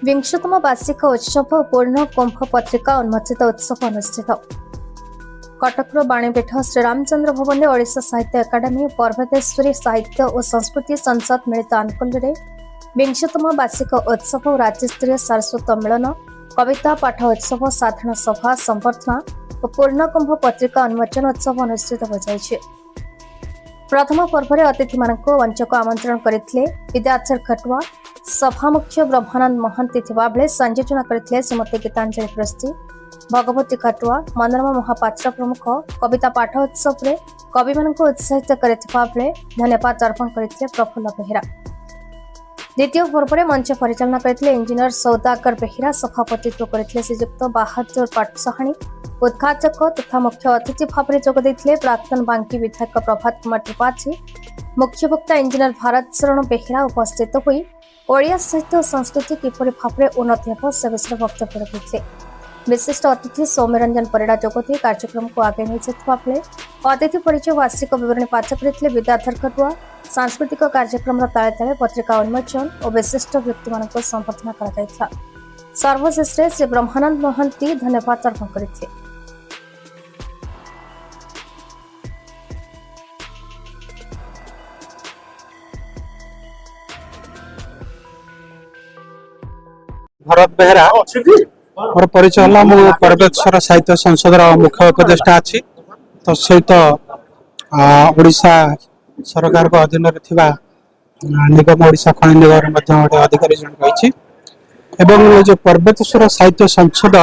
विंशतम वार्षिक उत्सव पूर्ण कुंभ पत्रिका उन्मोचित उत्सव अनुष्ठित कटक बाणीपीठ श्रीरामचंद्र भवन में ओडिशा साहित्य एकाडेमी पर्वतेश्वरी साहित्य और संस्कृति संसद मिलित आनुकूल्य विंशतम वार्षिक उत्सव और राज्यस्तरीय सारस्वत मिलन कविता पाठ उत्सव साधारण सभा संबर्धना और पूर्ण कुंभ पत्रिका उन्मोचन उत्सव अनुष्ठित हो जाइए। प्रथम पर्व में अतिथि मानक मंच को आमंत्रण करते विद्याधर खटुआ सभा मुख्य ब्रह्मानंद महंती थिबा बेले संयोजन करथिले श्रीमती गीतांजलि प्रस्ती भगवती खटुआ मनोरमा महापात्र प्रमुख कविता पाठ उत्सव रे कवि मानक उत्साहित करथिबा बेले धन्यवाद अर्पण करथिले प्रफुल्ल बेहेरा। द्वितीय पर्व में मंच परिचालना करथिले इंजीनियर सौदागर बेहेरा सभापतित्व करथिले श्रीयुक्त बहादुर पाटसाहाणी उद्घाटक तथा मुख्य अतिथि भाव में जोग देथिले प्राक्तन बांकी विधायक प्रभात कुमार त्रिपाठी मुख्य वक्ता इंजीनियर भारत शरण बेहेरा उपस्थित हुई ओडिया साहित्य और संस्कृति किपरि भाव में उन्नति हो से विषय वक्तव्य रखिथे। विशिष्ट अतिथि सौम्यरंजन परिड़ा जोगदे कार्यक्रम को आगे नहीं अतिथि परिचय वार्षिक विवरणी पाठ करते विद्याधर खटुआ सांस्कृतिक कार्यक्रम ताले ताले पत्रिका उन्मोचन और विशिष्ट व्यक्ति मान संबर्धना करा सर्वशेष श्री ब्रह्मानंद महंती धन्यवाद अर्पण करते। भरत बेहरा मोर परिचय है मु पर्वतेश्वर साहित्य संसद मुख्य उपदेष्टा अच्छी तो सहित ओडिशा सरकार को अधीन निगम ओडिशा खनि निगम गोटे अधिकारी जन रही एवं जो पर्वतेश्वर साहित्य संसद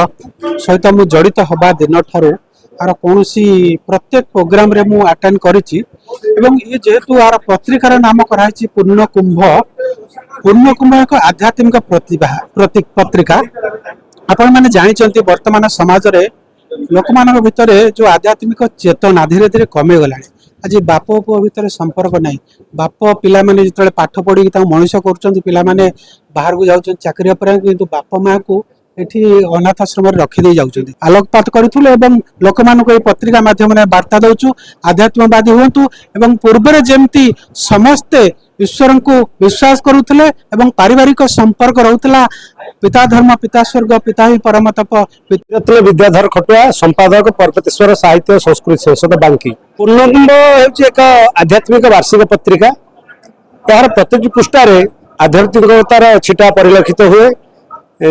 सहित मु जड़ित हवा दिन ठारू आर कौन प्रत्येक प्रोग्राम रे मु अटेंड करिछि एवं ये जेहेतु आर पत्रिकार नाम कराई पूर्ण कुंभ एक आध्यात्मिक पत्रिका आपण मैंने जानी वर्तमान समाज रे लोक मान भितर जो आध्यात्मिक चेतना धीरे धीरे कमी गला आज बाप पुओ भितर संपर्क ना बाप पिला माने जो पाठ पढ़ी मनीष कर पिला माने बाहर को जाऊँ चाकरी किंतु बाप माँ को एठी अनाथ आश्रम रखी दे जाउछन्ती आलोकपात करिथुले एवं लोक मानको ए पत्रिका माध्यम रे वार्ता दउछु आध्यात्मवादी हुंतु एवं पूर्व जेमती समस्ते ईश्वर को विश्वास करुथले एवं पारिवारिक संपर्क रहउतला पिता धर्म पिता स्वर्ग पिता ही परम तप विद्याधर खटुआ संपादक पर्वतेश्वर साहित्य संस्कृति संसद बांकी पूर्णकुंभ हेउछि एक आध्यात्मिक वार्षिक पत्रिका यार प्रत्येक पृष्ठारे आध्यात्मिकतार छिटा परिलक्षित हुए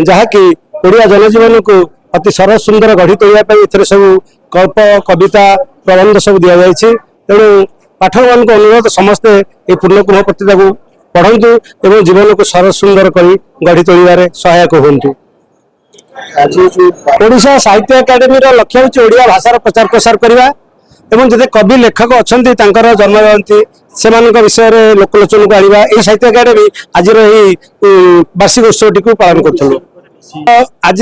जहाँकि ओडिया जनजीवन को अति सरस सुंदर गढ़ी तोड़ा सब कल्प कविता प्रबंध सब दि जाए तेणु पाठक मान अनुरोध समस्ते ये पूर्णकुंभ पत्रिका को पढ़ु एवं जीवन को सरस सुंदर कर गढ़ी तोड़े सहायक हूँ। ओडिशा साहित्य एकाडेमी लक्ष्य हूँ ओडिया भाषार प्रचार प्रसार करवा एवं जब कवि लेखक अच्छा जन्म जयंती से विषय में लोकलोचन को आने ये साहित्य एकाडेमी आज वार्षिक उत्सव टी पालन करूँ। आज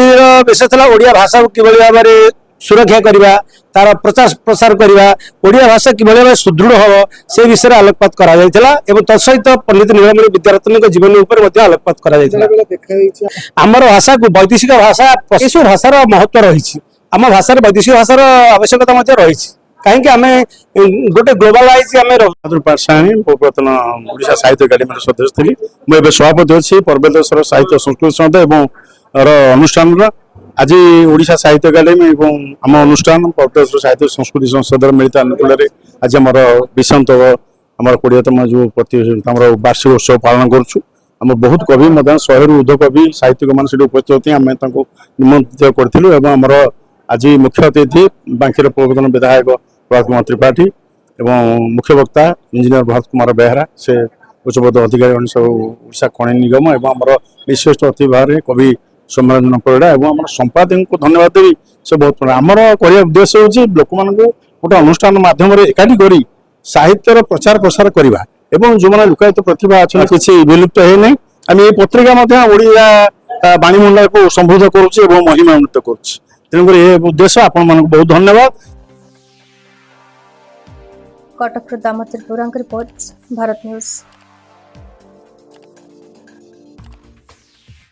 विषय था ओडिया भाषा को किभली भाव में सुरक्षा करवा तार प्रचार प्रसार करवा ओडिया भाषा किभली भाव सुदृढ़ हम से विषय में आलोकपात करा तत्सहित पंडित नीलमणि विद्यारत्न जीवन उपर आलोकपात करा आमर भाषा को वैदेशिक भाषा प्रतिशो भाषार महत्व रही आम भाषा वैदेशिक भाषार आवश्यकता रही कहीं आम गोटे ग्लोबालाइज आम पाठशाणी पूर्वतन ओडिशा साहित्य एकाडेमी सदस्य थी मुझे सभापति अच्छी पर्वतेश्वर साहित्य संस्कृति संसद अनुष्ठान आज ओडिशा साहित्य एकाडेमी और आम अनुष्ठान पर्वतेश्वर साहित्य संस्कृति संसद मिलित अनुकूल आज आम विशांत आम 20तम जो प्रतियोगिता वार्षिक उत्सव पालन करुँ बहुत कवि 100 रु ऊर्ध्व कवि साहित्यिक मान उपस्थित होती आम निमंत्रित करूँ आमर आज मुख्य अतिथि बांकीर पूर्वतन विधायक प्रभात कुमार त्रिपाठी एवं मुख्य वक्ता इंजीनियर भरत कुमार बेहरा से उच्चपद अधिकारी सब ओडिशा खनि निगम एवं आमर विशिष्ट अतिथि भाव में कवि सौम्यरंजन परिड़ा एवं आम संपादक को धन्यवाद देवी से बहुत आमर कर उद्देश्य हूँ लोक मान गोटे अनुष्ठान मध्यम एकाठी कर साहित्यर प्रचार प्रसार करवा एवं जो मैंने लुकायित प्रतिभा अच्छा किसी विलुप्त है नहीं आम ये पत्रिका ओडिया बाणीमंडल को समृद्ध करुच्चे महिमान्वित करुच्चे तेणुक ये उद्देश्य आपण मानक बहुत धन्यवाद। कटक दामोदर बोरा रिपोर्ट भारत न्यूज।